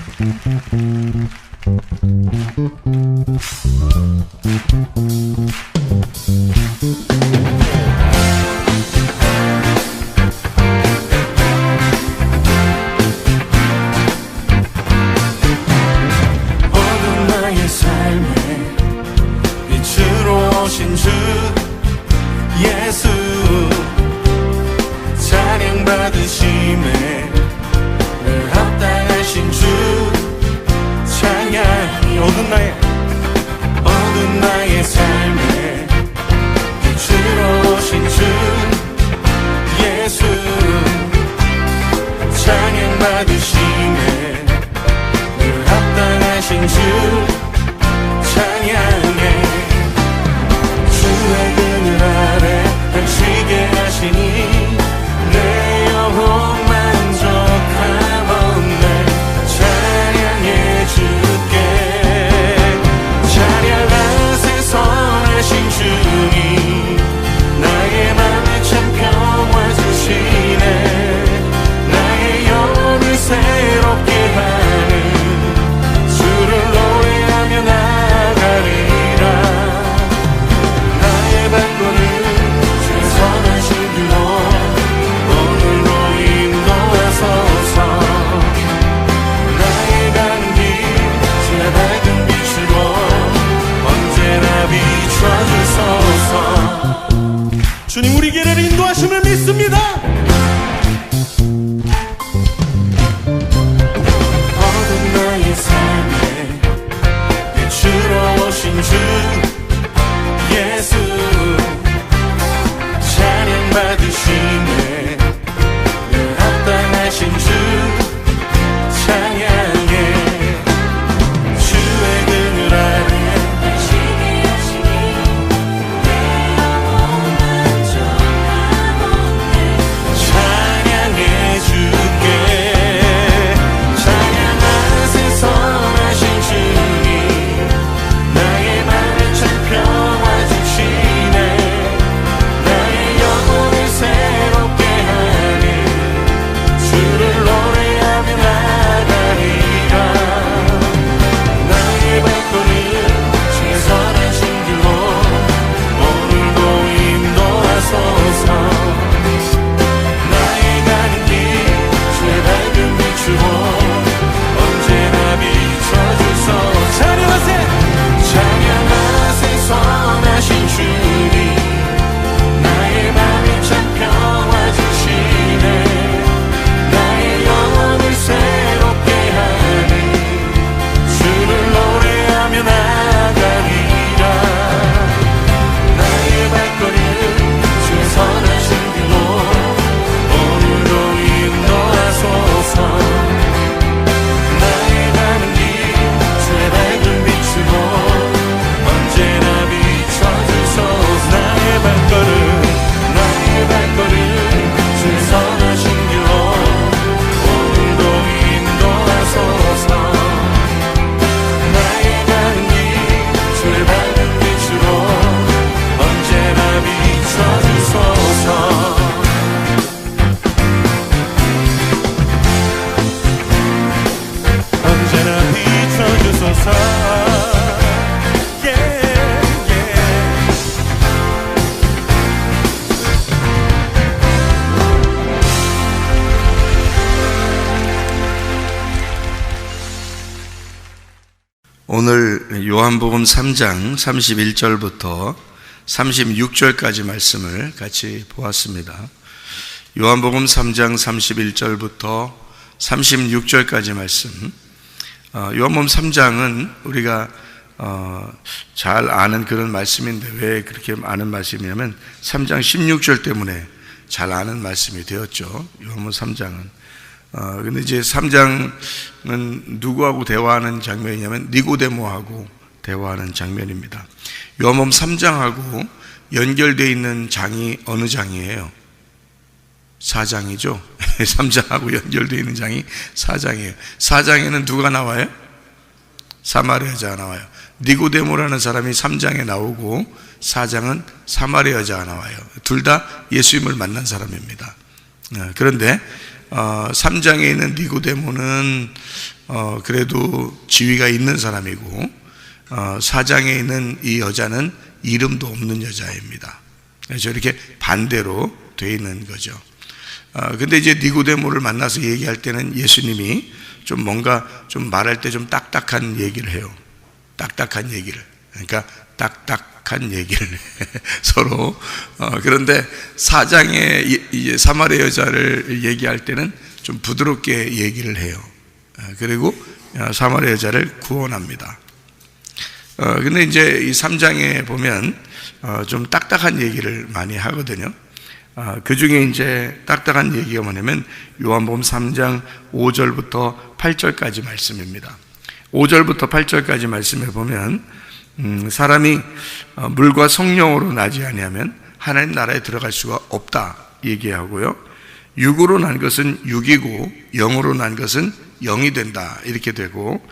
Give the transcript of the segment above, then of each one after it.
어두운 나의 삶에 빛으로 오신 주 예수, 찬양 받으심에 늘 합당하신 주 찬양. 어두운 나의 삶에 빛으로 오신 주 예수, 찬양 받으심에 늘 합당하신 주 찬양해. 주의 그늘 아래 안식에 하시니 내 영혼 만족하옵네. 찬양해 주께. 찬양하세 선하신 주님, 나의 맘에 참 평화 주시네. 나의 영혼을 새롭게 하는 주를 노래하며 나가리라. 나의 발걸음 주의 선하신 길로 오늘도 인도하소서. 나의 가는 길 주의 밝은 빛으로 언제나 비춰주소서. 주님 우리 길을 인도하심을 믿습니다. 어두운 나의 삶에 빛으로 오신 주 예수, 찬양 받으심에 늘 합당하신 주 찬양해. 주의 그늘 아래 안식에 하시니 내 영혼 만족하옵네. 찬양해 주께. 찬양하세 선하신 주님, 나의 맘에 참 평화 주시네. 나의 영혼을 새롭게 하는 주를 노래하며 나가리라. 나의 발걸음 주의 선하신 길로 오늘도 인도하소서. 나의 가는 길 주의 밝은 빛으로 언제나 비춰주소서. 찬양하세 선하신 주님, 나의 맘에 참 평화 주시네. 나의 영혼을 새롭게 하는 주를 노래하며 나가리라. 나의 발걸음 주의 선하신 길로 오늘도 인도하소서. 나의 가는 길 주의 밝은 빛으로 언제나 비춰주소서. 나의 발걸음 주의 선하신 길로 오늘도 인도하소서. 나의 가는 길 주의 밝은 빛으로 언제나 비춰주소서. 언제나 비춰주소서. 오늘 요한복음 3장 31절부터 36절까지 말씀을 같이 보았습니다. 요한복음 3장 31절부터 36절까지 말씀. 요한복음 3장은 우리가 잘 아는 그런 말씀인데 왜 그렇게 아는 말씀이냐면 3장 16절 때문에 잘 아는 말씀이 되었죠. 요한복음 3장은. 근데 이제 3장은 누구하고 대화하는 장면이냐면 니고데모하고 대화하는 장면입니다. 요한복음 3장하고 연결되어 있는 장이 어느 장이에요? 4장이죠. 3장하고 연결되어 있는 장이 4장이에요. 4장에는 누가 나와요? 사마리아 여자가 나와요. 니고데모라는 사람이 3장에 나오고 4장은 사마리아 여자가 나와요. 둘 다 예수님을 만난 사람입니다. 그런데 3장에 있는 니고데모는 그래도 지위가 있는 사람이고 4장에 있는 이 여자는 이름도 없는 여자입니다. 그래서 이렇게 반대로 되어 있는 거죠. 근데 이제 니고데모를 만나서 얘기할 때는 예수님이 좀 뭔가 좀 말할 때 좀 딱딱한 얘기를 해요. 딱딱한 얘기를. 그러니까 딱딱한 얘기를 서로. 그런데 4장에 이제 사마리아 여자를 얘기할 때는 좀 부드럽게 얘기를 해요. 그리고 사마리아 여자를 구원합니다. 근데 이제 이 3장에 보면 좀 딱딱한 얘기를 많이 하거든요. 그 중에 이제 딱딱한 얘기가 뭐냐면 요한복음 3장 5절부터 8절까지 말씀입니다. 5절부터 8절까지 말씀에 보면 사람이 물과 성령으로 나지 아니하면 하나님 나라에 들어갈 수가 없다 얘기하고요. 육으로 난 것은 육이고 영으로 난 것은 영이 된다 이렇게 되고,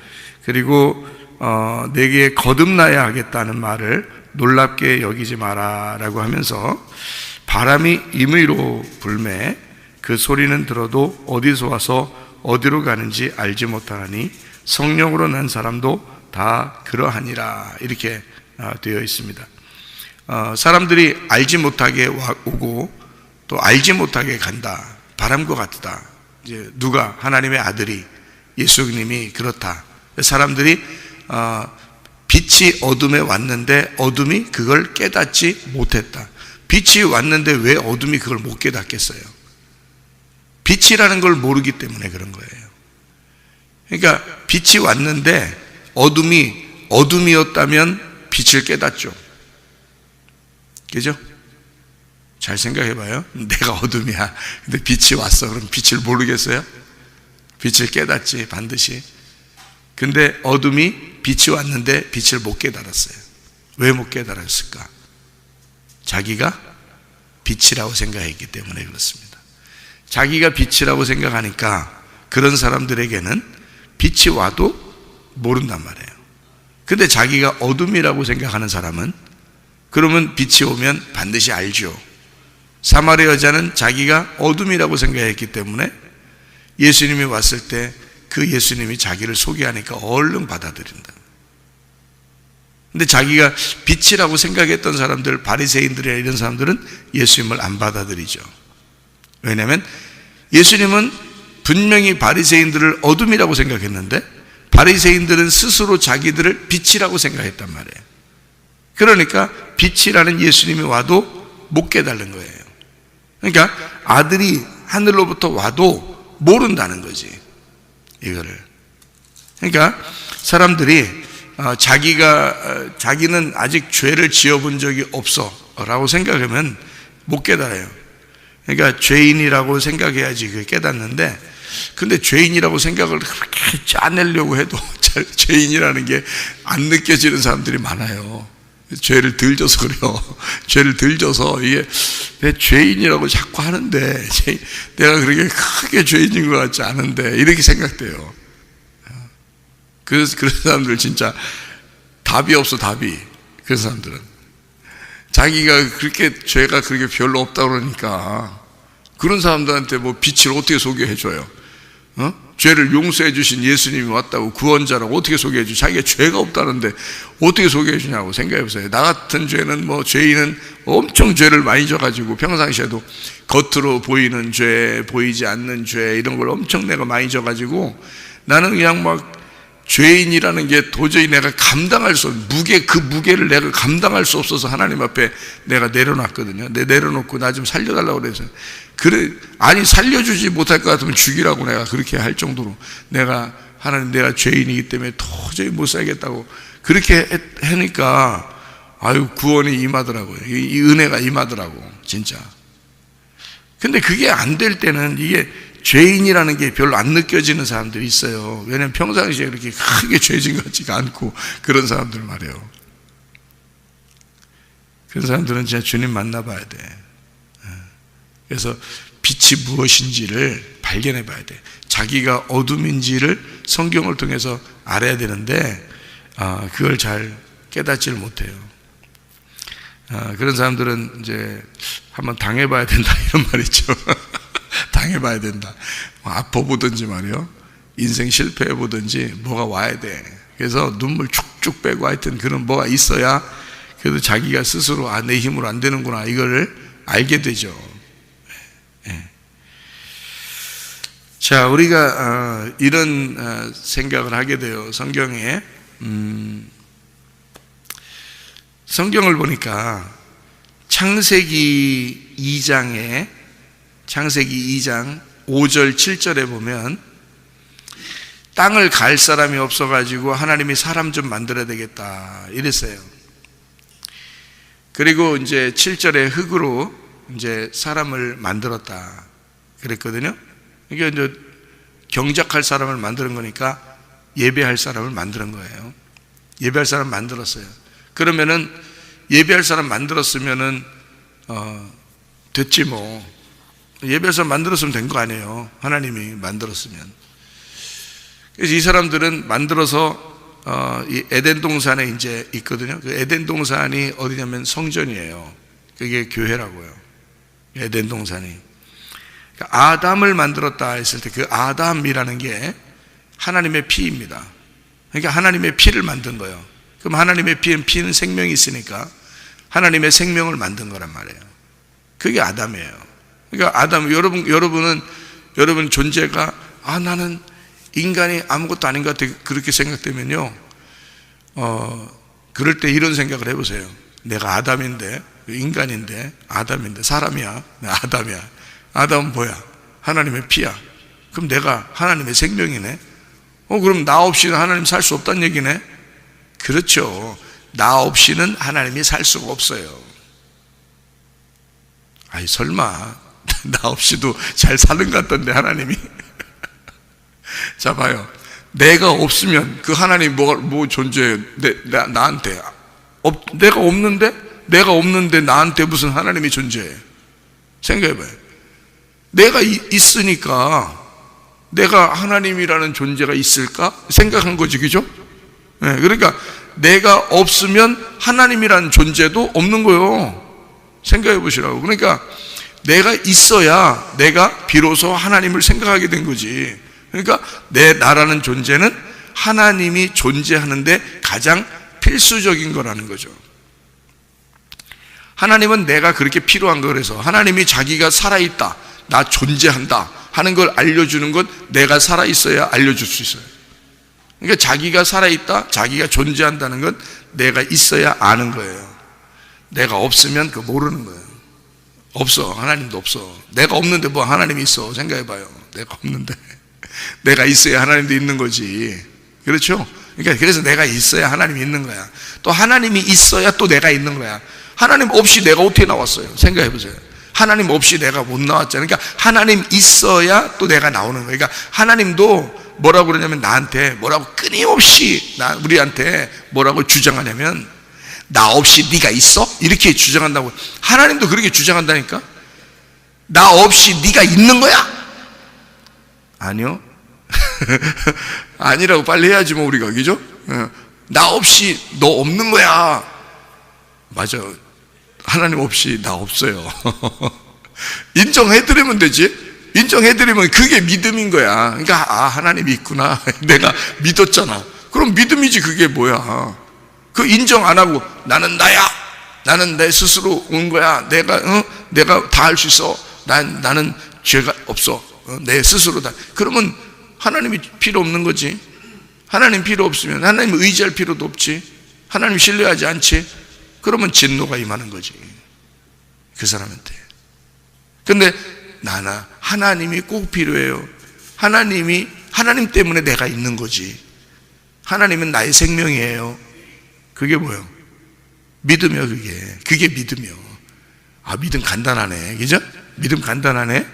그리고 내게 거듭나야 하겠다는 말을 놀랍게 여기지 마라 라고 하면서 바람이 임의로 불매 그 소리는 들어도 어디서 와서 어디로 가는지 알지 못하니 성령으로 난 사람도 다 그러하니라 이렇게 되어 있습니다. 사람들이 알지 못하게 오고 또 알지 못하게 간다. 바람과 같다. 이제 누가 하나님의 아들이 예수님이 그렇다. 사람들이 빛이 어둠에 왔는데 어둠이 그걸 깨닫지 못했다. 빛이 왔는데 왜 어둠이 그걸 못 깨닫겠어요? 빛이라는 걸 모르기 때문에 그런 거예요. 그러니까 빛이 왔는데 어둠이 어둠이었다면 빛을 깨닫죠. 그죠? 잘 생각해 봐요. 내가 어둠이야. 근데 빛이 왔어. 그럼 빛을 모르겠어요? 빛을 깨닫지 반드시. 근데 어둠이 빛이 왔는데 빛을 못 깨달았어요. 왜 못 깨달았을까? 자기가 빛이라고 생각했기 때문에 그렇습니다. 자기가 빛이라고 생각하니까 그런 사람들에게는 빛이 와도 모른단 말이에요. 근데 자기가 어둠이라고 생각하는 사람은 그러면 빛이 오면 반드시 알죠. 사마리아 여자는 자기가 어둠이라고 생각했기 때문에 예수님이 왔을 때 그 예수님이 자기를 소개하니까 얼른 받아들인다. 근데 자기가 빛이라고 생각했던 사람들, 바리새인들이나 이런 사람들은 예수님을 안 받아들이죠. 왜냐하면 예수님은 분명히 바리새인들을 어둠이라고 생각했는데 바리새인들은 스스로 자기들을 빛이라고 생각했단 말이에요. 그러니까 빛이라는 예수님이 와도 못 깨달는 거예요. 그러니까 아들이 하늘로부터 와도 모른다는 거지, 이거를. 그러니까 사람들이 자기는 아직 죄를 지어본 적이 없어 라고 생각하면 못 깨달아요. 그러니까 죄인이라고 생각해야지 그게 깨닫는데, 근데 죄인이라고 생각을 그렇게 짜내려고 해도 죄인이라는 게 안 느껴지는 사람들이 많아요. 죄를 덜 져서 그래요. 죄를 덜 져서 이게 내 죄인이라고 자꾸 하는데 내가 그렇게 크게 죄인인 것 같지 않은데 이렇게 생각돼요. 그런 사람들 진짜 답이 없어, 답이. 그런 사람들은 자기가 그렇게 죄가 그렇게 별로 없다 그러니까 그런 사람들한테 뭐 빛을 어떻게 소개해 줘요? 죄를 용서해 주신 예수님이 왔다고, 구원자라고 어떻게 소개해 주죠? 자기가 죄가 없다는데 어떻게 소개해 주냐고 생각해 보세요. 나 같은 죄는 뭐 죄인은 엄청 죄를 많이 져가지고 평상시에도 겉으로 보이는 죄, 보이지 않는 죄 이런 걸 엄청 내가 많이 져가지고 나는 그냥 막 죄인이라는 게 도저히 내가 감당할 수 없는 그 무게를 내가 감당할 수 없어서 하나님 앞에 내가 내려놨거든요. 내려놓고 나 좀 살려달라고 그래서 아니 살려주지 못할 것 같으면 죽이라고 내가 그렇게 할 정도로 하나님 내가 죄인이기 때문에 도저히 못 살겠다고 그렇게 하니까 아유 구원이 임하더라고요. 이 은혜가 임하더라고 진짜. 근데 그게 안 될 때는 이게 죄인이라는 게 별로 안 느껴지는 사람들이 있어요. 왜냐하면 평상시에 그렇게 크게 죄진 것 같지가 않고 그런 사람들 말이에요. 그런 사람들은 진짜 주님 만나봐야 돼. 그래서 빛이 무엇인지를 발견해 봐야 돼. 자기가 어둠인지를 성경을 통해서 알아야 되는데 그걸 잘 깨닫지를 못해요. 그런 사람들은 이제 한번 당해봐야 된다 이런 말 있죠. 당해봐야 된다. 아파보든지 말이요, 인생 실패해보든지 뭐가 와야 돼. 그래서 눈물 축축 빼고 하여튼 그런 뭐가 있어야 그래도 자기가 스스로 내 힘으로 안 되는구나 이걸 알게 되죠. 자, 우리가 이런 생각을 하게 돼요. 성경에 성경을 보니까 창세기 2장 5절 7절에 보면 땅을 갈 사람이 없어가지고 하나님이 사람 좀 만들어야 되겠다 이랬어요. 그리고 이제 7절에 흙으로 이제 사람을 만들었다 그랬거든요. 이게 이제 경작할 사람을 만드는 거니까 예배할 사람을 만드는 거예요. 예배할 사람 만들었어요. 그러면은 예배할 사람 만들었으면은 됐지 뭐. 예배할 사람 만들었으면 된 거 아니에요. 하나님이 만들었으면. 그래서 이 사람들은 만들어서 이 에덴 동산에 이제 있거든요. 그 에덴 동산이 어디냐면 성전이에요. 그게 교회라고요. 에덴 동산이. 그러니까 아담을 만들었다 했을 때 그 아담이라는 게 하나님의 피입니다. 그러니까 하나님의 피를 만든 거예요. 그럼 하나님의 피는 생명이 있으니까 하나님의 생명을 만든 거란 말이에요. 그게 아담이에요. 그러니까 아담, 여러분 존재가 나는 인간이 아무것도 아닌 것 같아 그렇게 생각되면요, 그럴 때 이런 생각을 해보세요. 내가 아담인데, 인간인데, 아담인데, 사람이야, 아담이야. 아담은 뭐야? 하나님의 피야. 그럼 내가 하나님의 생명이네. 그럼 나 없이는 하나님 살 수 없다는 얘기네. 그렇죠. 나 없이는 하나님이 살 수가 없어요. 아이 설마 나 없이도 잘 사는 것 같던데 하나님이. 자 봐요. 내가 없으면 그 하나님 뭐 존재해요? 나한테 내가 없는데 나한테 무슨 하나님이 존재해? 생각해봐요. 내가 있으니까 내가 하나님이라는 존재가 있을까? 생각한 거지, 그죠? 네, 그러니까 내가 없으면 하나님이라는 존재도 없는 거예요. 생각해 보시라고. 그러니까 내가 있어야 내가 비로소 하나님을 생각하게 된 거지. 그러니까 나라는 존재는 하나님이 존재하는데 가장 필수적인 거라는 거죠. 하나님은 내가 그렇게 필요한 거. 그래서 하나님이 자기가 살아있다, 나 존재한다 하는 걸 알려주는 건 내가 살아있어야 알려줄 수 있어요. 그러니까 자기가 살아있다, 자기가 존재한다는 건 내가 있어야 아는 거예요. 내가 없으면 그거 모르는 거예요. 없어. 하나님도 없어. 내가 없는데 뭐 하나님이 있어. 생각해봐요. 내가 없는데 내가 있어야 하나님도 있는 거지. 그렇죠? 그러니까 그래서 내가 있어야 하나님이 있는 거야. 또 하나님이 있어야 또 내가 있는 거야. 하나님 없이 내가 어떻게 나왔어요? 생각해보세요. 하나님 없이 내가 못 나왔잖아요. 그러니까 하나님 있어야 또 내가 나오는 거예요. 그러니까 하나님도 뭐라고 그러냐면 나한테 뭐라고 끊임없이 우리한테 뭐라고 주장하냐면 나 없이 네가 있어? 이렇게 주장한다고. 하나님도 그렇게 주장한다니까. 나 없이 네가 있는 거야? 아니요. 아니라고 빨리 해야지 뭐 우리가, 그죠? 나 없이 너 없는 거야. 맞아. 하나님 없이 나 없어요. 인정해드리면 되지. 인정해드리면 그게 믿음인 거야. 그러니까 하나님이 있구나. 내가 믿었잖아. 그럼 믿음이지. 그게 뭐야? 그 인정 안 하고 나는 나야, 나는 내 스스로 온 거야, 내가 다 할 수 있어, 나는 죄가 없어, 내 스스로 다. 그러면 하나님이 필요 없는 거지. 하나님 필요 없으면 하나님 의지할 필요도 없지. 하나님 신뢰하지 않지. 그러면 진노가 임하는 거지, 그 사람한테. 근데 하나님이 꼭 필요해요. 하나님 때문에 내가 있는 거지. 하나님은 나의 생명이에요. 그게 뭐예요? 믿음이요. 그게 믿음이요. 믿음 간단하네, 그죠? 믿음 간단하네.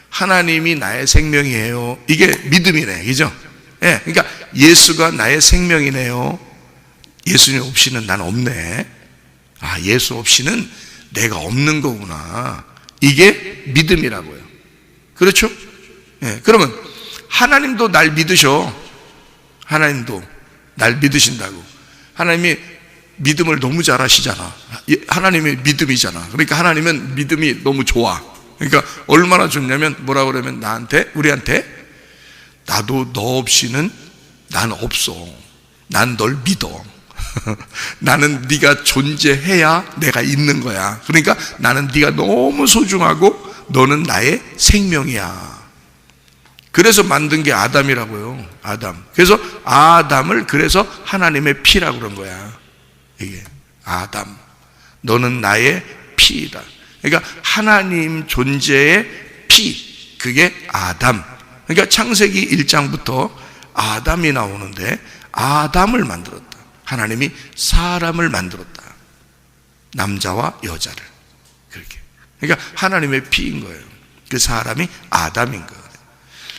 하나님이 나의 생명이에요. 이게 믿음이네, 그죠? 예, 그러니까 예수가 나의 생명이네요. 예수님 없이는 난 없네. 예수 없이는 내가 없는 거구나. 이게 믿음이라고요. 그렇죠? 예, 그러면 하나님도 날 믿으셔. 하나님도 날 믿으신다고. 하나님이 믿음을 너무 잘 하시잖아. 하나님의 믿음이잖아. 그러니까 하나님은 믿음이 너무 좋아. 그러니까 얼마나 좋냐면 뭐라 그러면 우리한테 나도 너 없이는 난 없어. 난 널 믿어. 나는 네가 존재해야 내가 있는 거야. 그러니까 나는 네가 너무 소중하고 너는 나의 생명이야. 그래서 만든 게 아담이라고요. 아담. 그래서 아담을 그래서 하나님의 피라고 그런 거야. 이게 아담, 너는 나의 피이다. 그러니까 하나님 존재의 피, 그게 아담. 그러니까 창세기 1장부터 아담이 나오는데 아담을 만들었다. 하나님이 사람을 만들었다. 남자와 여자를. 그렇게. 그러니까 하나님의 피인 거예요. 그 사람이 아담인 거예요.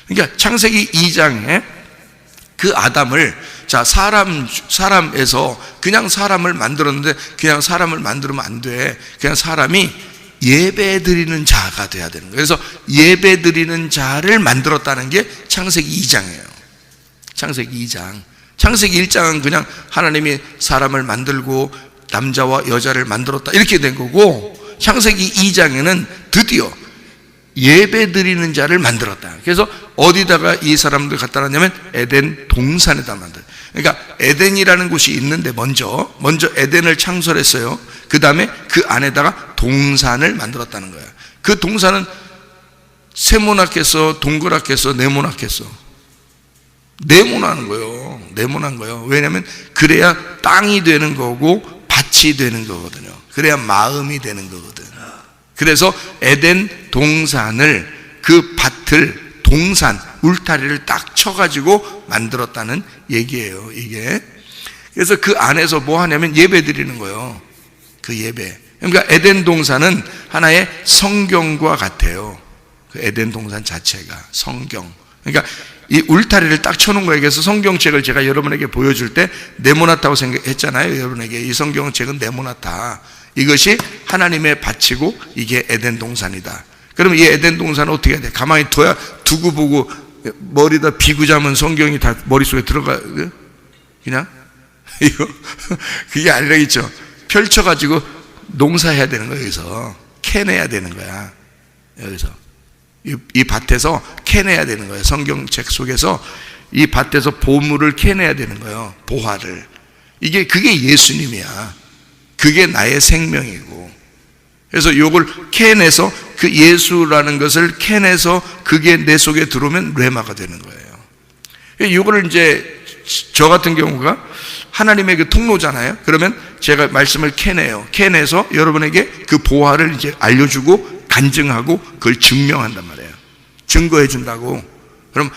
그러니까 창세기 2장에 그 아담을, 자, 사람에서 그냥 사람을 만들었는데 그냥 사람을 만들면 안 돼. 그냥 사람이 예배 드리는 자가 돼야 되는 거예요. 그래서 예배 드리는 자를 만들었다는 게 창세기 2장이에요. 창세기 2장. 창세기 1장은 그냥 하나님이 사람을 만들고 남자와 여자를 만들었다 이렇게 된 거고, 창세기 2장에는 드디어 예배 드리는 자를 만들었다. 그래서 어디다가 이 사람들 갖다 놨냐면 에덴 동산에다 만들어요. 그러니까 에덴이라는 곳이 있는데 먼저 에덴을 창설했어요. 그 다음에 그 안에다가 동산을 만들었다는 거예요. 그 동산은 세모나겠어, 동그랗겠어, 네모나겠어? 네모나는 거예요. 네모난 거예요. 왜냐하면 그래야 땅이 되는 거고 밭이 되는 거거든요. 그래야 마음이 되는 거거든. 그래서 에덴 동산을, 그 밭을, 동산, 울타리를 딱 쳐가지고 만들었다는 얘기예요, 이게. 그래서 그 안에서 뭐 하냐면 예배 드리는 거예요. 그 예배. 그러니까 에덴 동산은 하나의 성경과 같아요. 그 에덴 동산 자체가 성경. 그러니까 이 울타리를 딱 쳐놓은 거예요. 그래서 성경책을 제가 여러분에게 보여줄 때 네모나타고 생각했잖아요. 여러분에게 이 성경책은 네모나타. 이것이 하나님의 밭이고 이게 에덴 동산이다. 그럼 이 에덴 동산은 어떻게 해야 돼? 가만히 두고 보고 머리다 비고 자면 성경이 다 머릿속에 들어가, 그냥? 이거, 그게 아니라겠죠. 펼쳐가지고 농사해야 되는 거예요. 여기서 캐내야 되는 거야. 여기서 이 밭에서 캐내야 되는 거예요. 성경책 속에서 이 밭에서 보물을 캐내야 되는 거예요. 보화를. 그게 예수님이야. 그게 나의 생명이고. 그래서 요걸 캐내서, 그 예수라는 것을 캐내서 그게 내 속에 들어오면 레마가 되는 거예요. 요거를 이제 저 같은 경우가 하나님의 그 통로잖아요. 그러면 제가 말씀을 캐내서 여러분에게 그 보화를 이제 알려주고 간증하고 그걸 증명한단 말이에요. 증거해 준다고. 그럼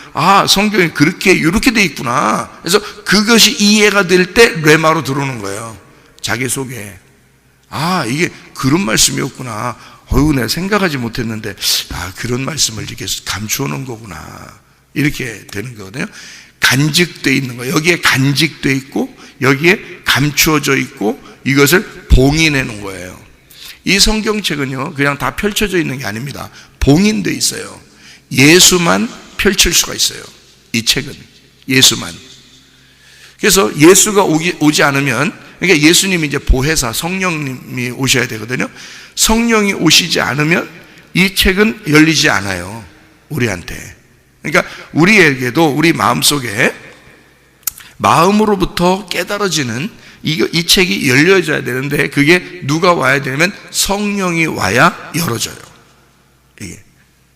성경이 이렇게 돼 있구나. 그래서 그것이 이해가 될 때 레마로 들어오는 거예요. 자기 속에. 이게 그런 말씀이었구나. 내가 생각하지 못했는데 그런 말씀을 이렇게 감추어 놓은 거구나. 이렇게 되는 거거든요. 간직되어 있는 거예요. 여기에 간직되어 있고 여기에 감추어져 있고 이것을 봉인해 놓은 거예요. 이 성경책은요, 그냥 다 펼쳐져 있는 게 아닙니다. 봉인되어 있어요. 예수만 펼칠 수가 있어요. 이 책은 예수만. 그래서 예수가 오지 않으면, 그러니까 예수님이 이제 보혜사 성령님이 오셔야 되거든요. 성령이 오시지 않으면 이 책은 열리지 않아요, 우리한테. 그러니까 우리에게도 우리 마음속에 마음으로부터 깨달아지는 이 책이 열려져야 되는데, 그게 누가 와야 되냐면 성령이 와야 열어져요. 이게.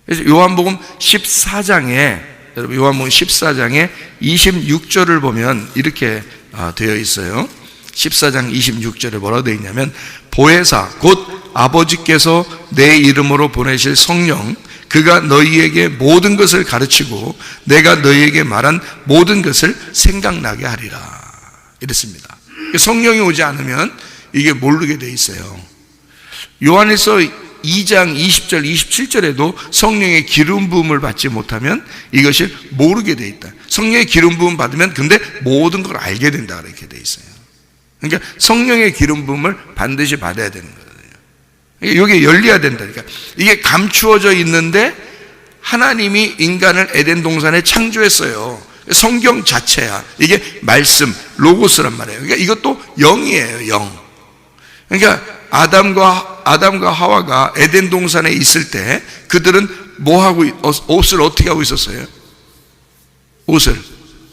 그래서 요한복음 14장에, 여러분 요한복음 14장에 26절을 보면 이렇게 되어 있어요. 14장 26절에 뭐라고 되어 있냐면, 보혜사 곧 아버지께서 내 이름으로 보내실 성령, 그가 너희에게 모든 것을 가르치고 내가 너희에게 말한 모든 것을 생각나게 하리라. 이랬습니다. 성령이 오지 않으면 이게 모르게 돼 있어요. 요한일서 2장 20절 27절에도 성령의 기름 부음을 받지 못하면 이것을 모르게 돼 있다. 성령의 기름 부음 받으면 근데 모든 걸 알게 된다, 이렇게 돼 있어요. 그러니까 성령의 기름 부음을 반드시 받아야 되는 거예요. 이게 열려야 된다니까. 이게 감추어져 있는데 하나님이 인간을 에덴 동산에 창조했어요. 성경 자체야. 이게 말씀, 로고스란 말이에요. 그러니까 이것도 영이에요, 영. 그러니까 아담과 아담과 하와가 에덴 동산에 있을 때 그들은 옷을 어떻게 하고 있었어요? 옷을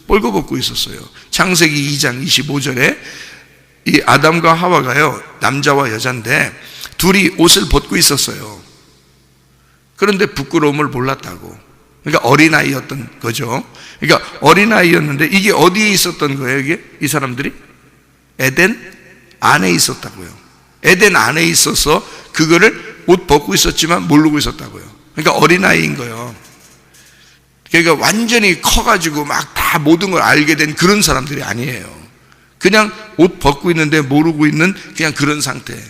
벌거벗고 있었어요. 창세기 2장 25절에 이 아담과 하와가요, 남자와 여자인데 둘이 옷을 벗고 있었어요. 그런데 부끄러움을 몰랐다고. 그러니까 어린아이였던 거죠. 그러니까 어린아이였는데 이게 어디에 있었던 거예요? 이게 이 사람들이 에덴 안에 있었다고요. 에덴 안에 있어서 그거를 옷 벗고 있었지만 모르고 있었다고요. 그러니까 어린아이인 거예요. 그러니까 완전히 커가지고 막 다 모든 걸 알게 된 그런 사람들이 아니에요. 그냥 옷 벗고 있는데 모르고 있는 그냥 그런 상태.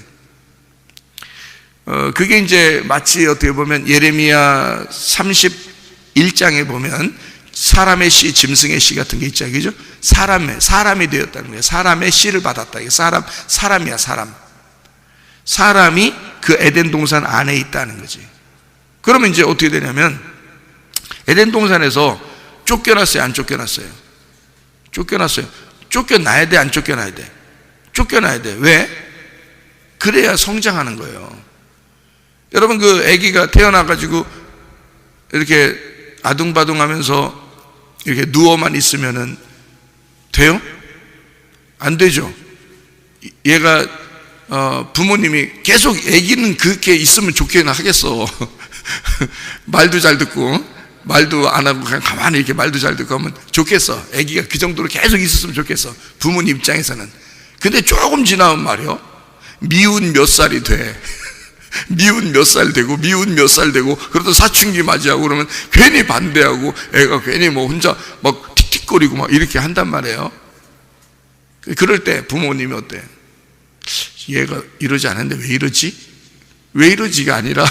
그게 이제 마치 어떻게 보면 예레미야 31장에 보면 사람의 씨, 짐승의 씨 같은 게 있죠, 그죠? 사람이 되었다는 거예요. 사람의 씨를 받았다. 사람이야, 사람. 사람이 그 에덴 동산 안에 있다는 거지. 그러면 이제 어떻게 되냐면 에덴 동산에서 쫓겨났어요, 안 쫓겨났어요? 쫓겨났어요. 쫓겨나야 돼, 안 쫓겨나야 돼? 쫓겨나야 돼. 왜? 그래야 성장하는 거예요. 여러분, 그 아기가 태어나가지고 이렇게 아둥바둥하면서 이렇게 누워만 있으면은 돼요? 안 되죠. 얘가 부모님이 계속 아기는 그렇게 있으면 좋게는 하겠어. 말도 잘 듣고 말도 안 하고 그냥 가만히 이렇게 말도 잘 듣고 하면 좋겠어. 아기가 그 정도로 계속 있었으면 좋겠어, 부모님 입장에서는. 근데 조금 지나면 말이요, 미운 몇 살이 돼. 미운 몇 살 되고 미운 몇 살 되고 그러다 사춘기 맞이하고 그러면 괜히 반대하고 애가 괜히 뭐 혼자 막 틱틱거리고 막 이렇게 한단 말이에요. 그럴 때 부모님이 어때? 얘가 이러지 않았는데 왜 이러지? 왜 이러지가 아니라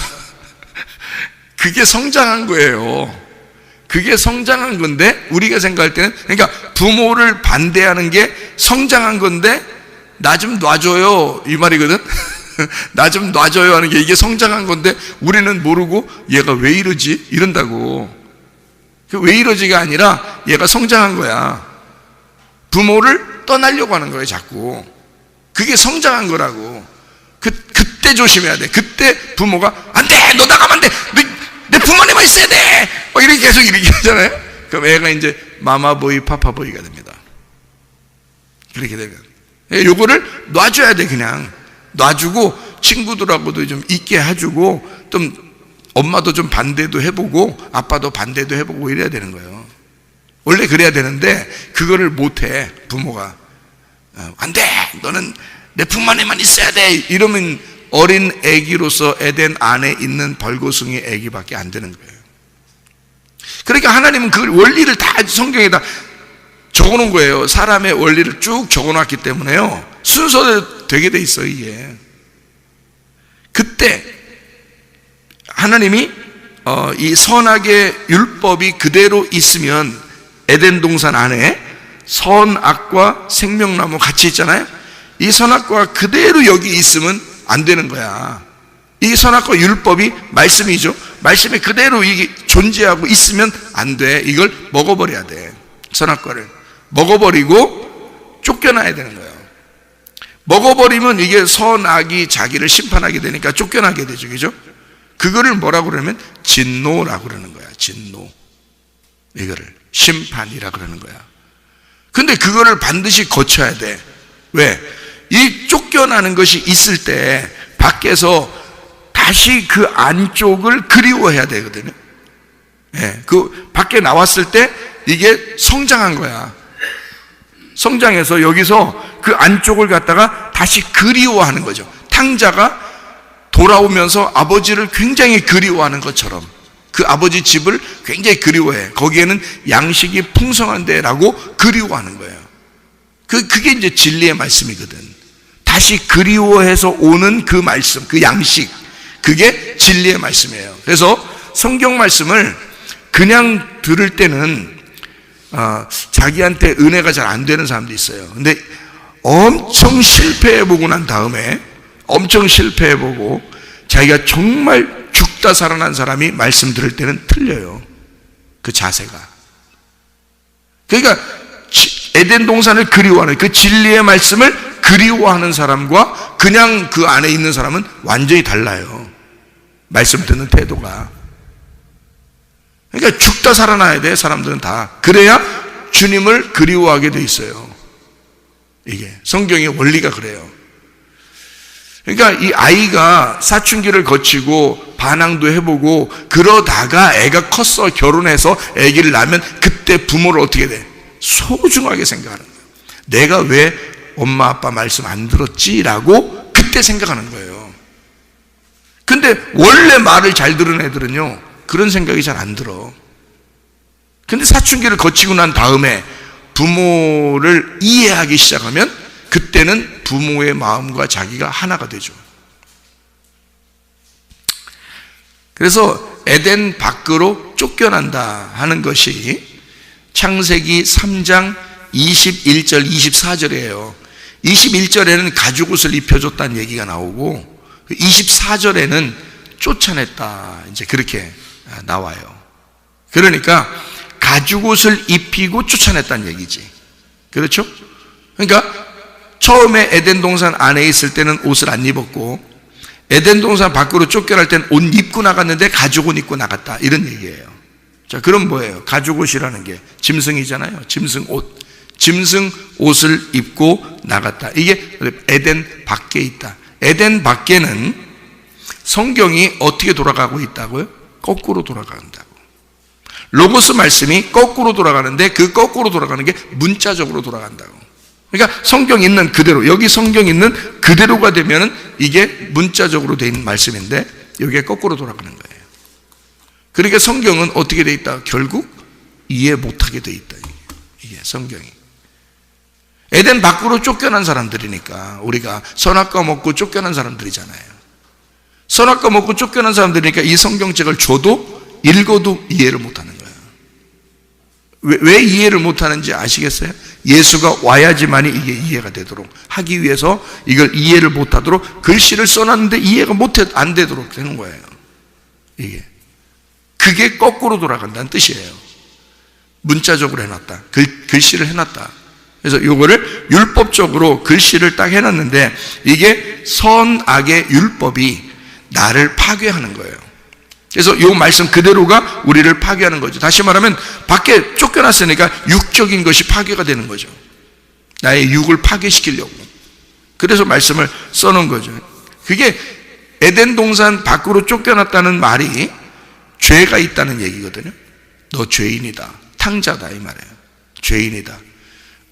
그게 성장한 거예요. 그게 성장한 건데 우리가 생각할 때는, 그러니까 부모를 반대하는 게 성장한 건데 나 좀 놔줘요 이 말이거든. 나 좀 놔줘요 하는 게 이게 성장한 건데 우리는 모르고 얘가 왜 이러지? 이런다고. 왜 이러지가 아니라 얘가 성장한 거야. 부모를 떠나려고 하는 거예요, 자꾸. 그게 성장한 거라고. 그때 조심해야 돼. 그때 부모가 안 돼! 너 나가면 안 돼! 내 부모님만 있어야 돼! 이렇게 계속 이렇게 하잖아요. 그럼 애가 이제 마마보이, 파파보이가 됩니다. 그렇게 되면. 요거를 놔줘야 돼, 그냥. 놔주고 친구들하고도 좀 있게 해주고 좀 엄마도 좀 반대도 해보고 아빠도 반대도 해보고 이래야 되는 거예요. 원래 그래야 되는데 그거를 못해, 부모가. 안 돼! 너는 내 품 안에만 있어야 돼! 이러면 어린 애기로서 에덴 안에 있는 벌거숭이 애기밖에 안 되는 거예요. 그러니까 하나님은 그 원리를 다 성경에다 적어놓은 거예요. 사람의 원리를 쭉 적어놨기 때문에요, 순서대로 되게 돼 있어요, 이게. 그때 하나님이 이 선악의 율법이 그대로 있으면 에덴 동산 안에 선악과 생명나무 같이 있잖아요. 이 선악과 그대로 여기 있으면 안 되는 거야. 이 선악과 율법이 말씀이죠. 말씀이 그대로 이게 존재하고 있으면 안 돼. 이걸 먹어버려야 돼. 선악과를 먹어버리고 쫓겨나야 되는 거예요. 먹어버리면 이게 선악이 자기를 심판하게 되니까 쫓겨나게 되죠, 그죠? 그거를 뭐라고 그러면 진노라고 그러는 거야. 진노. 이거를 심판이라고 그러는 거야. 근데 그거를 반드시 거쳐야 돼. 왜? 이 쫓겨나는 것이 있을 때 밖에서 다시 그 안쪽을 그리워해야 되거든요. 예, 그 밖에 나왔을 때 이게 성장한 거야. 성장해서 여기서 그 안쪽을 갖다가 다시 그리워하는 거죠. 탕자가 돌아오면서 아버지를 굉장히 그리워하는 것처럼 그 아버지 집을 굉장히 그리워해. 거기에는 양식이 풍성한데라고 그리워하는 거예요. 그게 이제 진리의 말씀이거든. 다시 그리워해서 오는 그 말씀, 그 양식, 그게 진리의 말씀이에요. 그래서 성경 말씀을 그냥 들을 때는 자기한테 은혜가 잘 안 되는 사람도 있어요. 근데 엄청 실패해보고 난 다음에, 엄청 실패해보고 자기가 정말 죽다 살아난 사람이 말씀 들을 때는 틀려요. 그 자세가. 그러니까 에덴 동산을 그리워하는, 그 진리의 말씀을 그리워하는 사람과 그냥 그 안에 있는 사람은 완전히 달라요. 말씀 듣는 태도가. 그러니까 죽다 살아나야 돼, 사람들은 다. 그래야 주님을 그리워하게 돼 있어요. 이게 성경의 원리가 그래요. 그러니까 이 아이가 사춘기를 거치고 반항도 해보고 그러다가 애가 컸어, 결혼해서 아기를 낳으면 그때 부모를 어떻게 돼? 소중하게 생각하는 거예요. 내가 왜 엄마 아빠 말씀 안 들었지라고 그때 생각하는 거예요. 근데 원래 말을 잘 들은 애들은요, 그런 생각이 잘 안 들어. 근데 사춘기를 거치고 난 다음에 부모를 이해하기 시작하면 그때는 부모의 마음과 자기가 하나가 되죠. 그래서 에덴 밖으로 쫓겨난다 하는 것이 창세기 3장 21절 24절이에요. 21절에는 가죽옷을 입혀줬다는 얘기가 나오고 24절에는 쫓아냈다, 이제 그렇게 나와요. 그러니까 가죽옷을 입히고 쫓아냈다는 얘기지. 그렇죠? 그러니까 처음에 에덴 동산 안에 있을 때는 옷을 안 입었고 에덴 동산 밖으로 쫓겨날 때는 옷 입고 나갔는데 가죽옷 입고 나갔다, 이런 얘기예요. 자, 그럼 뭐예요? 가죽옷이라는 게 짐승이잖아요. 짐승옷. 짐승 옷을 입고 나갔다. 이게 에덴 밖에 있다. 에덴 밖에는 성경이 어떻게 돌아가고 있다고요? 거꾸로 돌아간다고. 로고스 말씀이 거꾸로 돌아가는데 그 거꾸로 돌아가는 게 문자적으로 돌아간다고. 그러니까 성경 있는 그대로, 여기 성경 있는 그대로가 되면은 이게 문자적으로 돼 있는 말씀인데 여기에 거꾸로 돌아가는 거예요. 그러니까 성경은 어떻게 돼 있다? 결국 이해 못하게 돼 있다. 이게 성경이. 에덴 밖으로 쫓겨난 사람들이니까, 우리가 선악과 먹고 쫓겨난 사람들이잖아요. 선악과 먹고 쫓겨난 사람들이니까 이 성경책을 줘도 읽어도 이해를 못하는 거예요. 왜 이해를 못하는지 아시겠어요? 예수가 와야지만이 이게 이해가 되도록 하기 위해서 이걸 이해를 못하도록 글씨를 써놨는데 이해가 안 되도록 되는 거예요. 이게 그게 거꾸로 돌아간다는 뜻이에요. 문자적으로 해놨다, 글씨를 해놨다. 그래서 요거를 율법적으로 글씨를 딱 해놨는데 이게 선악의 율법이 나를 파괴하는 거예요. 그래서 요 말씀 그대로가 우리를 파괴하는 거죠. 다시 말하면 밖에 쫓겨났으니까 육적인 것이 파괴가 되는 거죠. 나의 육을 파괴시키려고. 그래서 말씀을 써놓은 거죠. 그게 에덴 동산 밖으로 쫓겨났다는 말이 죄가 있다는 얘기거든요. 너 죄인이다, 탕자다, 이 말이에요. 죄인이다.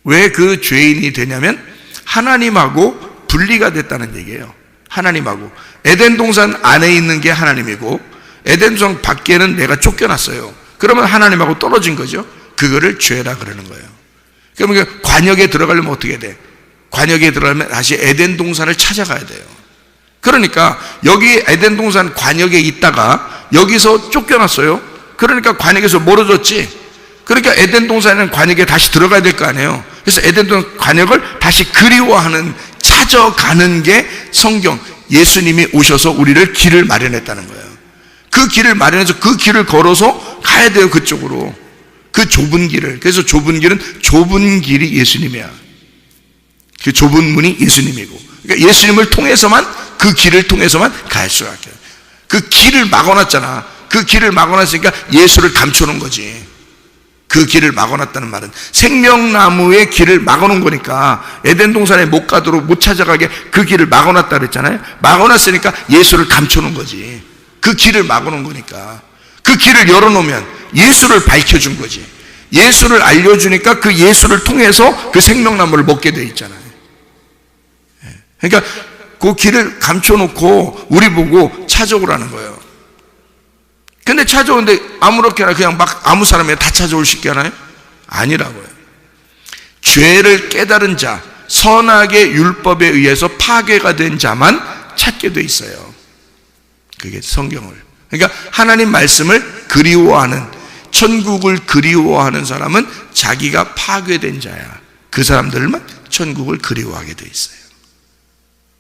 왜 그 죄인이 되냐면 하나님하고 분리가 됐다는 얘기예요. 하나님하고. 에덴 동산 안에 있는 게 하나님이고 에덴 동산 밖에는 내가 쫓겨났어요. 그러면 하나님하고 떨어진 거죠. 그거를 죄라 그러는 거예요. 그러면 관역에 들어가려면 어떻게 돼? 관역에 들어가려면 다시 에덴 동산을 찾아가야 돼요. 그러니까 여기 에덴 동산 관역에 있다가 여기서 쫓겨났어요. 그러니까 관역에서 멀어졌지. 그러니까 에덴 동산에는 관역에 다시 들어가야 될 거 아니에요. 그래서 에덴 동산 관역을 다시 그리워하는, 찾아가는 게 성경. 예수님이 오셔서 우리를 길을 마련했다는 거예요. 그 길을 마련해서 그 길을 걸어서 가야 돼요, 그쪽으로. 그 좁은 길을. 그래서 좁은 길은 좁은 길이 예수님이야. 그 좁은 문이 예수님이고. 그러니까 예수님을 통해서만, 그 길을 통해서만 갈 수가 있어요. 그 길을 막아놨잖아. 그 길을 막아놨으니까 예수를 감춰놓은 거지. 그 길을 막아놨다는 말은 생명나무의 길을 막아놓은 거니까 에덴 동산에 못 가도록, 못 찾아가게 그 길을 막아놨다 그랬잖아요. 막아놨으니까 예수를 감춰놓은 거지. 그 길을 막아놓은 거니까. 그 길을 열어놓으면 예수를 밝혀준 거지. 예수를 알려주니까 그 예수를 통해서 그 생명나무를 먹게 돼 있잖아요. 그러니까 그 길을 감춰놓고 우리 보고 찾아오라는 거예요. 근데 찾아오는데 아무렇게나 그냥 막 아무 사람이 다 찾아올 수 있게 하나요? 아니라고요. 죄를 깨달은 자, 선악의 율법에 의해서 파괴가 된 자만 찾게 돼 있어요. 그게 성경을. 그러니까 하나님 말씀을 그리워하는, 천국을 그리워하는 사람은 자기가 파괴된 자야. 그 사람들만 천국을 그리워하게 돼 있어요.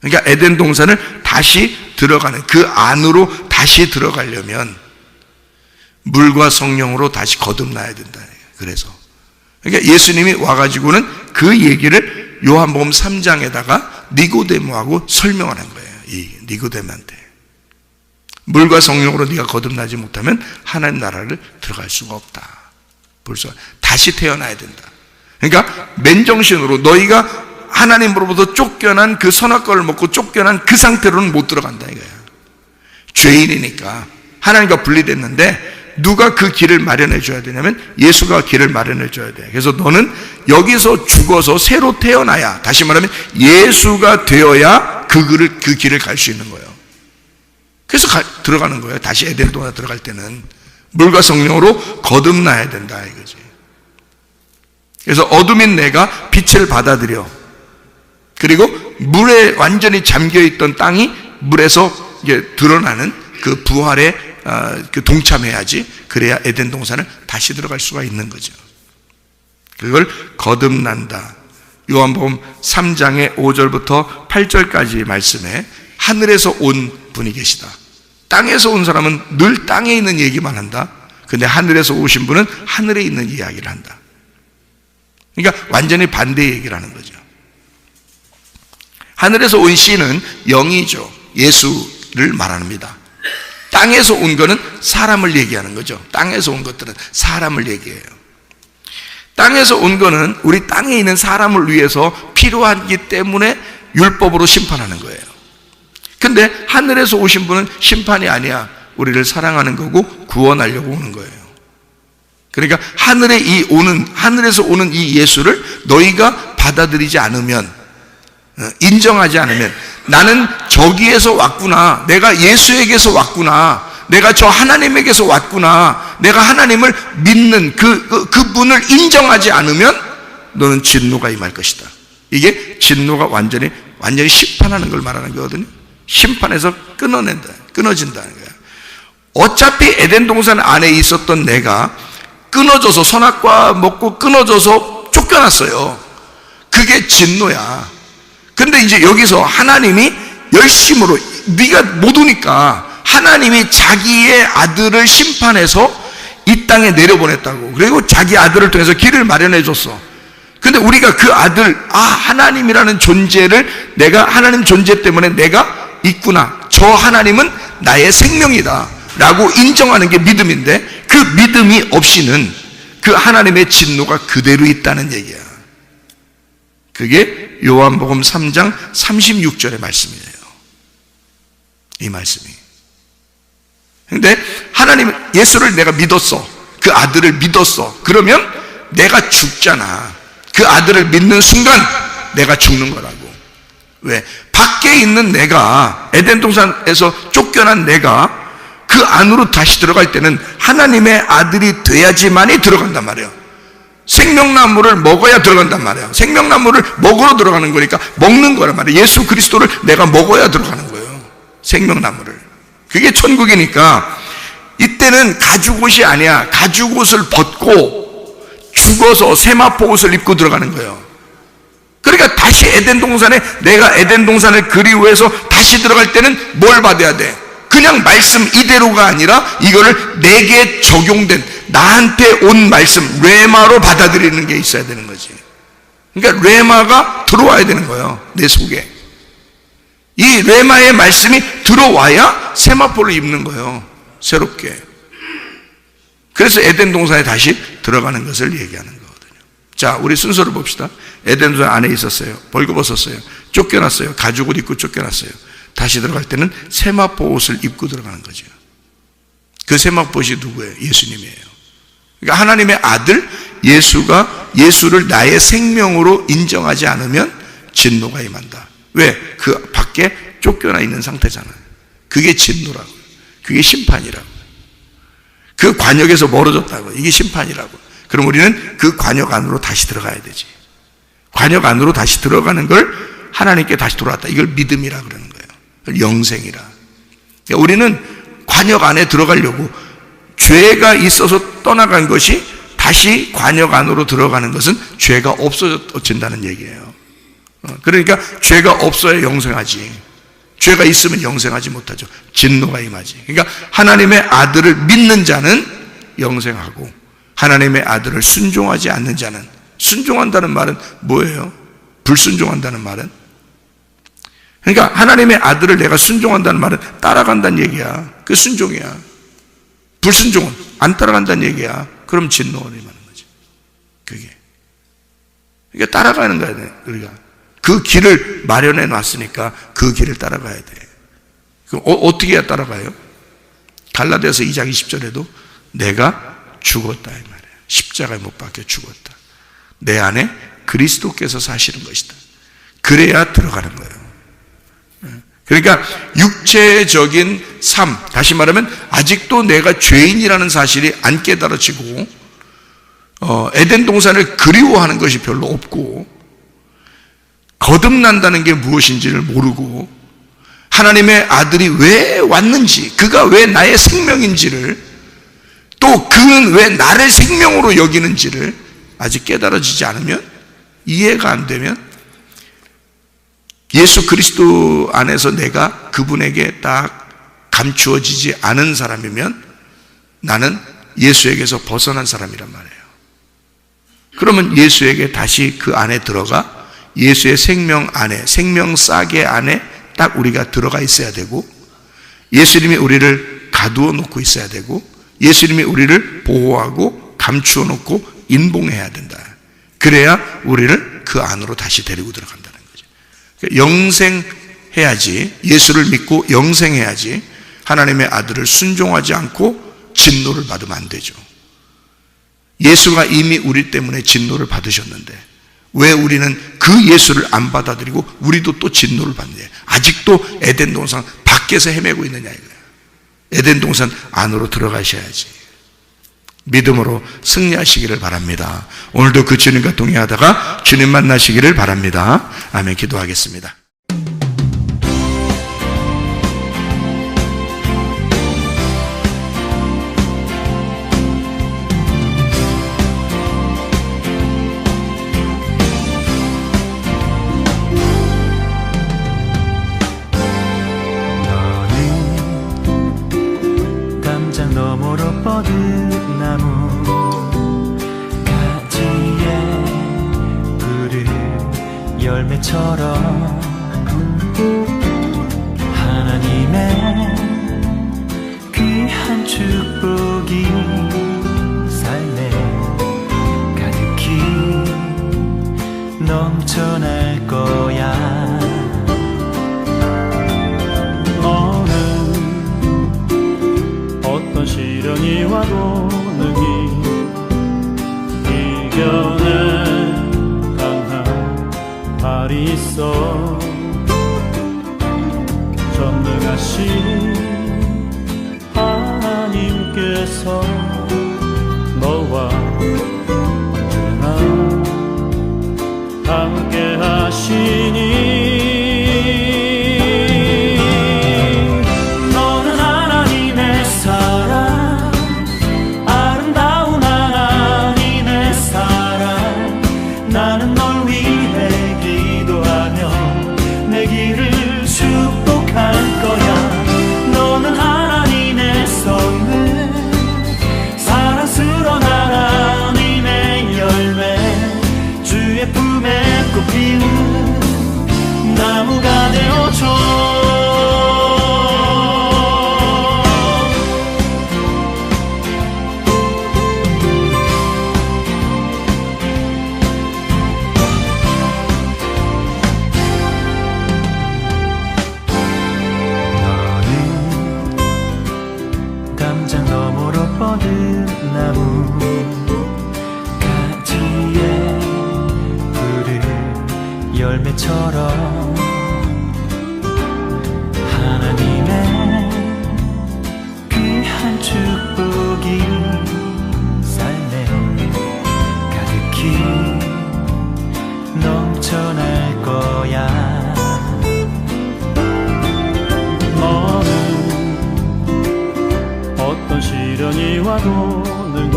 그러니까 에덴 동산을 다시 들어가는, 그 안으로 다시 들어가려면 물과 성령으로 다시 거듭나야 된다. 그래서 그러니까 예수님이 와가지고는 그 얘기를 요한복음 3장에다가 니고데모하고 설명하는 거예요. 이 니고데모한테 물과 성령으로 네가 거듭나지 못하면 하나님 나라를 들어갈 수가 없다. 벌써 다시 태어나야 된다. 그러니까 맨정신으로 너희가 하나님으로부터 쫓겨난 그 선악과를 먹고 쫓겨난 그 상태로는 못 들어간다 이거야. 죄인이니까 하나님과 분리됐는데 누가 그 길을 마련해 줘야 되냐면 예수가 길을 마련해 줘야 돼. 그래서 너는 여기서 죽어서 새로 태어나야, 다시 말하면 예수가 되어야 그 길을 갈 수 있는 거예요. 그래서 들어가는 거예요. 다시 에덴 동산에 들어갈 때는 물과 성령으로 거듭나야 된다 이거지. 그래서 어둠인 내가 빛을 받아들여, 그리고 물에 완전히 잠겨있던 땅이 물에서 이제 드러나는 그 부활에 그 동참해야지. 그래야 에덴 동산을 다시 들어갈 수가 있는 거죠. 그걸 거듭난다. 요한복음 3장의 5절부터 8절까지 말씀에 하늘에서 온 분이 계시다. 땅에서 온 사람은 늘 땅에 있는 얘기만 한다. 근데 하늘에서 오신 분은 하늘에 있는 이야기를 한다. 그러니까 완전히 반대 얘기를 하는 거죠. 하늘에서 온 씨는 영이죠. 예수를 말합니다. 땅에서 온 거는 사람을 얘기하는 거죠. 땅에서 온 것들은 사람을 얘기해요. 땅에서 온 거는 우리 땅에 있는 사람을 위해서 필요하기 때문에 율법으로 심판하는 거예요. 근데 하늘에서 오신 분은 심판이 아니야. 우리를 사랑하는 거고 구원하려고 오는 거예요. 그러니까 하늘에서 오는 이 예수를 너희가 받아들이지 않으면, 인정하지 않으면, 나는 저기에서 왔구나, 내가 예수에게서 왔구나, 내가 저 하나님에게서 왔구나, 내가 하나님을 믿는 그분을 인정하지 않으면 너는 진노가 임할 것이다. 이게 진노가 완전히 심판하는 걸 말하는 거거든요. 심판에서 끊어진다는 거야. 어차피 에덴 동산 안에 있었던 내가 끊어져서, 선악과 먹고 끊어져서 쫓겨났어요. 그게 진노야. 근데 이제 여기서 하나님이 열심으로, 네가 못 오니까 하나님이 자기의 아들을 심판해서 이 땅에 내려보냈다고. 그리고 자기 아들을 통해서 길을 마련해 줬어. 근데 우리가 그 아들, 하나님이라는 존재를, 내가 하나님 존재 때문에 내가 있구나, 저 하나님은 나의 생명이다 라고 인정하는 게 믿음인데, 그 믿음이 없이는 그 하나님의 진노가 그대로 있다는 얘기야. 그게 요한복음 3장 36절의 말씀이에요. 이 말씀이. 근데 하나님, 예수를 내가 믿었어, 그 아들을 믿었어, 그러면 내가 죽잖아. 그 아들을 믿는 순간 내가 죽는 거라고. 왜? 밖에 있는 내가, 에덴 동산에서 쫓겨난 내가 그 안으로 다시 들어갈 때는 하나님의 아들이 돼야지만이 들어간단 말이에요. 생명나무를 먹어야 들어간단 말이에요. 생명나무를 먹으러 들어가는 거니까 먹는 거란 말이에요. 예수 그리스도를 내가 먹어야 들어가는 거예요. 생명나무를. 그게 천국이니까 이때는 가죽옷이 아니야. 가죽옷을 벗고 죽어서 세마포 옷을 입고 들어가는 거예요. 그러니까 다시 에덴 동산에, 내가 에덴 동산을 그리워해서 다시 들어갈 때는 뭘 받아야 돼? 그냥 말씀 이대로가 아니라 이거를 내게 적용된, 나한테 온 말씀, 레마로 받아들이는 게 있어야 되는 거지. 그러니까 레마가 들어와야 되는 거예요, 내 속에. 이 레마의 말씀이 들어와야 세마포를 입는 거예요, 새롭게. 그래서 에덴 동산에 다시 들어가는 것을 얘기하는 거거든요. 자, 우리 순서를 봅시다. 에덴 동산 안에 있었어요. 벌거벗었어요. 쫓겨났어요. 가죽을 입고 쫓겨났어요. 다시 들어갈 때는 세마포 옷을 입고 들어가는 거죠. 그 세마포 옷이 누구예요? 예수님이에요. 그러니까 하나님의 아들 예수를 나의 생명으로 인정하지 않으면 진노가 임한다. 왜? 그 밖에 쫓겨나 있는 상태잖아요. 그게 진노라고. 그게 심판이라고. 그 관역에서 멀어졌다고. 이게 심판이라고. 그럼 우리는 그 관역 안으로 다시 들어가야 되지. 관역 안으로 다시 들어가는 걸 하나님께 다시 돌아왔다. 이걸 믿음이라 그러는 거예요. 영생이라. 우리는 관역 안에 들어가려고, 죄가 있어서 떠나간 것이 다시 관역 안으로 들어가는 것은 죄가 없어진다는 얘기예요. 그러니까 죄가 없어야 영생하지. 죄가 있으면 영생하지 못하죠. 진노가 임하지. 그러니까 하나님의 아들을 믿는 자는 영생하고, 하나님의 아들을 순종하지 않는 자는, 순종한다는 말은 뭐예요? 불순종한다는 말은? 그러니까 하나님의 아들을 내가 순종한다는 말은 따라간다는 얘기야. 그게 순종이야. 불순종은 안 따라간다는 얘기야. 그럼 진노를 임하는 거지. 그게. 그러니까 따라가는 거야, 우리가. 그 길을 마련해 놨으니까 그 길을 따라가야 돼. 그럼 어떻게 해야 따라가요? 갈라디아서 2장 20절에도 내가 죽었다 이 말이에요. 십자가에 못 박혀 죽었다. 내 안에 그리스도께서 사시는 것이다. 그래야 들어가는 거예요. 그러니까 육체적인 삶, 다시 말하면 아직도 내가 죄인이라는 사실이 안 깨달아지고 에덴 동산을 그리워하는 것이 별로 없고 거듭난다는 게 무엇인지를 모르고 하나님의 아들이 왜 왔는지, 그가 왜 나의 생명인지를, 또 그는 왜 나를 생명으로 여기는지를 아직 깨달아지지 않으면, 이해가 안 되면, 예수 그리스도 안에서 내가 그분에게 딱 감추어지지 않은 사람이면 나는 예수에게서 벗어난 사람이란 말이에요. 그러면 예수에게 다시 그 안에 들어가 예수의 생명 안에, 생명 싸개 안에 딱 우리가 들어가 있어야 되고, 예수님이 우리를 가두어 놓고 있어야 되고, 예수님이 우리를 보호하고 감추어 놓고 인봉해야 된다. 그래야 우리를 그 안으로 다시 데리고 들어간다는 거죠. 영생해야지, 예수를 믿고 영생해야지 하나님의 아들을 순종하지 않고 진노를 받으면 안 되죠. 예수가 이미 우리 때문에 진노를 받으셨는데 왜 우리는 그 예수를 안 받아들이고 우리도 또 진노를 받느냐? 아직도 에덴 동산 밖에서 헤매고 있느냐 이거야. 에덴 동산 안으로 들어가셔야지. 믿음으로 승리하시기를 바랍니다. 오늘도 그 주님과 동행하다가 주님 만나시기를 바랍니다. 아멘. 기도하겠습니다. 너머로 뻗은 나무 가지에 푸른 열매처럼 하나님의 귀한 축복이 삶에 가득히 넘쳐날 거야. 어떤 시련이 와도 능히 이겨낸 강한 발이 있어. 전능하신 하나님께서 너와 언제나 함께 하시니 나무가 되어줘. 너는 담장 너머로 뻗은 나무 가지에 푸른 열매처럼 하나님의 귀한 축복이 삶에 가득히 넘쳐날 거야. 너는 어떤 시련이 와도 능히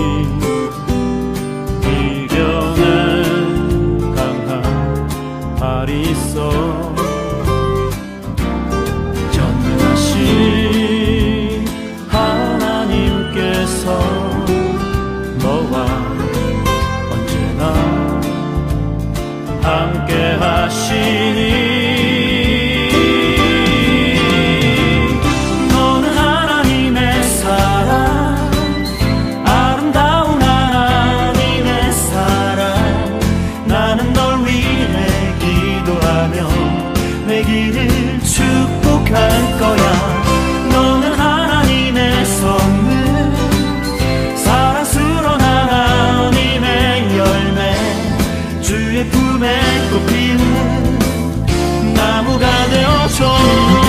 이겨낸 강한 발이 있어. 전능하신 하나님께서 너와 언제나 함께 하시니 너는 하나님의 사랑 아름다운 하나님의 사랑 나는 널 위해 기도하며 내 길을 축복할 거야 너는 하나님의 선물 사랑스러운 하나님의 열매 주의 품에 꽃피는 나무가 되어줘